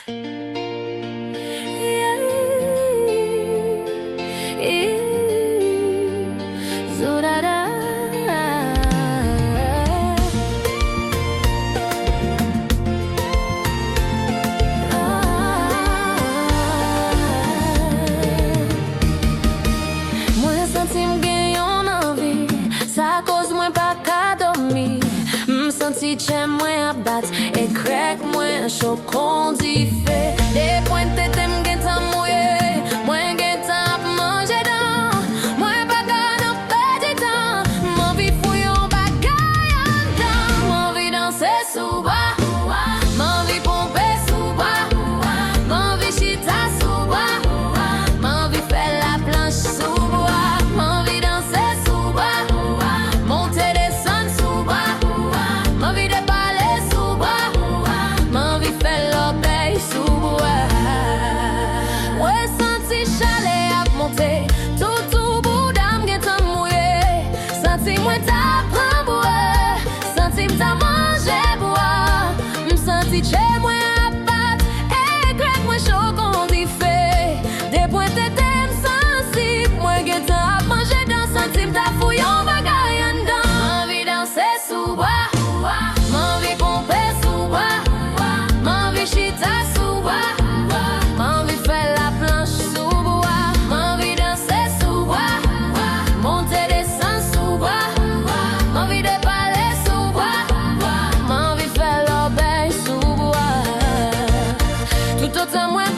Sa cause mwen pa ka dormi, senti chen mwen abat, e krek mwen chokon di fe. De pointe tem gen tan mouye, mwen gen tan ap manje dan, mwen pa ka nan pedi tan, mwen vi fouyon bagay an dan. Mwen vi danse sou ba, mwen vi pompe sou ba, mwen vi chita sou ba, mwen vi fe la planche sou ba, mwen vi danse sou ba, monte descend sou ba, mwen vi de pale sou ba, mwen vi fe l'obey sou ba. Mwen senti chale ap monte, toutou boudam gen tan mouye, senti mwen ta pran boue, senti mta manje boue, senti che mwen ap bat, e grek mwen chokon di fe. De pointe tem sensib, mwen gen tan ap manje dan, senti mta fouyon bagay an dan. Mwen vi danse sou ba, mwen vi pompe sou ba, mwen vi chita sou ba, mwen vi fe la planche sou ba, mwen vi danse sou ba, monte descend sou ba, mwen vi de pale sou ba, mwen vi fe l'obey sou ba. Tout autant mwen